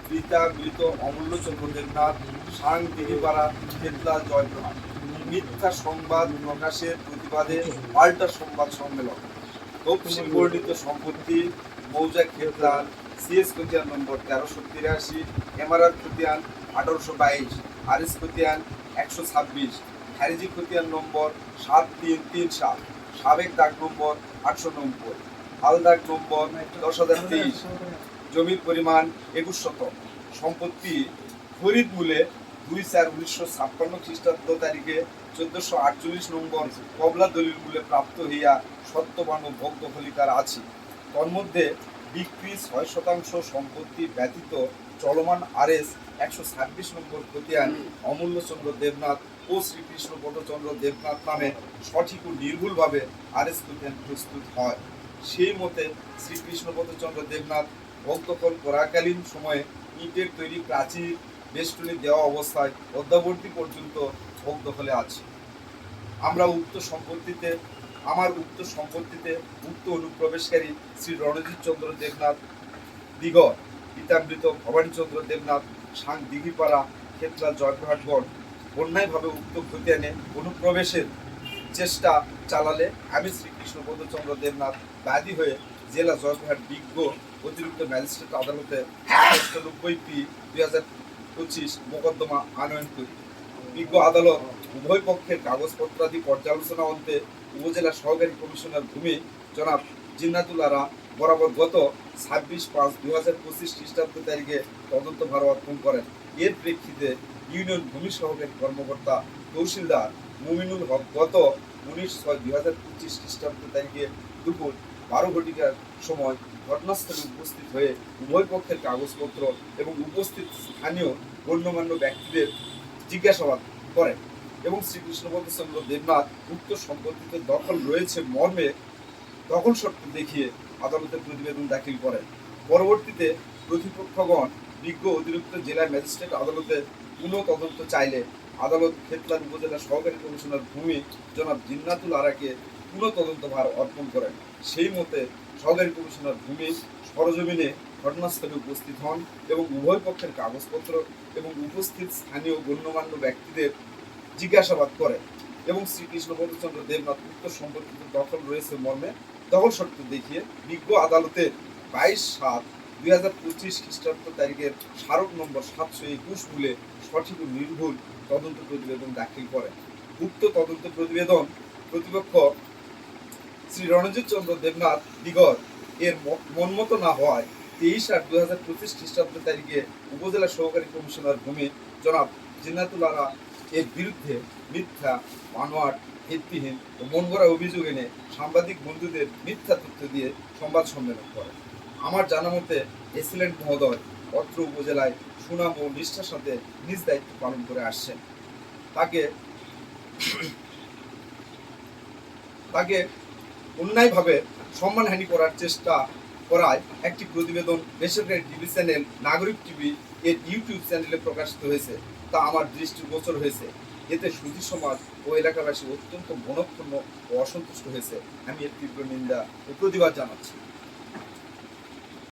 পিতা মৃত অমূল্যচন্দ্র দেবনাথ, সাং দিঘিপাড়া, খেতলা, জয়প্রহাট। মিথ্যা সংবাদ প্রকাশের প্রতিবাদে পাল্টা সংবাদ সম্মেলন। তফসিল বর্ণিত সম্পত্তি মৌজা খেতলার সিএস খতিয়ান নম্বর 1383, এমআরআর খতিয়ান 1822, আরএস খতিয়ান 126, খারিজি খতিয়ান নম্বর 7337, সাবেক দাগ নম্বর 890, হাল দাগ নম্বর 10023, জমির পরিমাণ 21 শতক, সম্পত্তি খরিদ মূল্যে 2/4/1956 খ্রিস্টাব্দ তারিখে 1448 নম্বর কবলা দলিল মূল্যে প্রাপ্ত হইয়া সত্যবান ও ভোগ দখলিকার আছে। তন্মধ্যে বিক্রি 6% সম্পত্তি ব্যতীত চলমান আরএস 126 নম্বর খতিয়ান অমূল্যচন্দ্র দেবনাথ ও শ্রীকৃষ্ণ পদচন্দ্র দেবনাথ নামে সঠিক ও নির্ভুলভাবে আরএস খতিয়ান প্রস্তুত হয়। সেই মতে শ্রীকৃষ্ণ পদচন্দ্র দেবনাথ ভোগ দখল করাকালীন সময়ে ইটের তৈরি প্রাচীর বেষ্টনী দেওয়া অবস্থায় অদ্যাবর্তী পর্যন্ত ভোগ দখলে আছে। আমার উক্ত সম্পত্তিতে উক্ত অনুপ্রবেশকারী শ্রী রণজিৎ চন্দ্র দেবনাথ দিগর, পিতামৃত ভবানীচন্দ্র দেবনাথ, সাং দিঘিপাড়া, খেতলা, জয়প্রহাটগড় অন্যায়ভাবে উক্ত খতিয়ানে অনুপ্রবেশের চেষ্টা চালালে আমি শ্রীকৃষ্ণ পদচন্দ্র দেবনাথ বাদী হয়ে জেলা জয়প্রহাট বিজ্ঞ অতিরিক্ত ম্যাজিস্ট্রেট আদালতে 97/2025 মোকদ্দমা আনয়ন করি। বিজ্ঞ আদালত উভয় পক্ষের কাগজপত্রাদি পর্যালোচনা অন্তে উপজেলা সহকারী কমিশনার ভূমি জনাব জিন্নাতুল আরা বরাবর গত 26/5/2025 খ্রিস্টাব্দ তারিখে তদন্তভার অর্পণ করেন। এর প্রেক্ষিতে ইউনিয়ন ভূমি সহকারী কর্মকর্তা তহসিলদার মুমিনুল হক গত 19/6/2025 খ্রিস্টাব্দ তারিখে দুপুর 12 ঘটিকার সময় ঘটনাস্থলে উপস্থিত হয়ে উভয় পক্ষের কাগজপত্র এবং উপস্থিত স্থানীয় গণ্যমান্য ব্যক্তিদের জিজ্ঞাসাবাদ করেন এবং শ্রীকৃষ্ণ পদচন্দ্র দেবনাথ উক্ত সম্পত্তিতে দখল রয়েছে মর্মে দখল শর্ত দেখিয়ে আদালতে প্রতিবেদন দাখিল করেন। পরবর্তীতে প্রতিপক্ষগণ বিজ্ঞ অতিরিক্ত জেলা ম্যাজিস্ট্রেট আদালতে পুনঃ তদন্ত চাইলে আদালত খেতলার উপজেলা সহকারী কমিশনার ভূমি জনাব জিন্নাতুল আরাকে পুনঃ তদন্তভার অর্পণ করেন। সেই মতে সহকারী কমিশনার ভূমি সরজমিনে ঘটনাস্থলে উপস্থিত হন এবং উভয় পক্ষের কাগজপত্র এবং উপস্থিত স্থানীয় গণ্যমান্য ব্যক্তিদের জিজ্ঞাসাবাদ করেন এবং শ্রীকৃষ্ণ পদচন্দ্র দেবনাথ উক্ত সম্পত্তিতে দখল রয়েছে মর্মে দখল শর্ত দেখিয়ে বিজ্ঞ আদালতের 22/7/2025 খ্রিস্টাব্দ তারিখের স্মারক নম্বর 721 মূলে সঠিক ও নির্ভুল তদন্ত প্রতিবেদন দাখিল করেন। উক্ত তদন্ত প্রতিবেদন প্রতিপক্ষ শ্রী রণজিৎ চন্দ্র দেবনাথ দিগর এর মনমতো না হওয়ায় 23/8/2025 খ্রিস্টাব্দ তারিখে উপজেলা সহকারী কমিশনার ভূমি জনাব জিন্নাতুল আরা এর বিরুদ্ধে মিথ্যা, বানোয়াট, ভিত্তিহীন ও মন গড়া অভিযোগ এনে সাংবাদিক বন্ধুদের মিথ্যা তথ্য দিয়ে সংবাদ সম্মেলন করেন। আমার জানা মতে এসিলেন্ট মহোদয় অত্র উপজেলায় সুনাম ও নিষ্ঠার সাথে নিজ দায়িত্ব পালন করে আসছেন। তাকে অন্যায়ভাবে সম্মানহানি করার চেষ্টা করায় একটি প্রতিবেদন বেসরকারি টিভি চ্যানেল নাগরিক টিভি এর ইউটিউব চ্যানেলে প্রকাশিত হয়েছে, তা আমার দৃষ্টিগোচর হয়েছে। এতে সুধী সমাজ ও এলাকাবাসী অত্যন্ত মনক্ষুণ্ণ ও অসন্তুষ্ট হয়েছে। আমি এর তীব্র নিন্দা ও প্রতিবাদ জানাচ্ছি।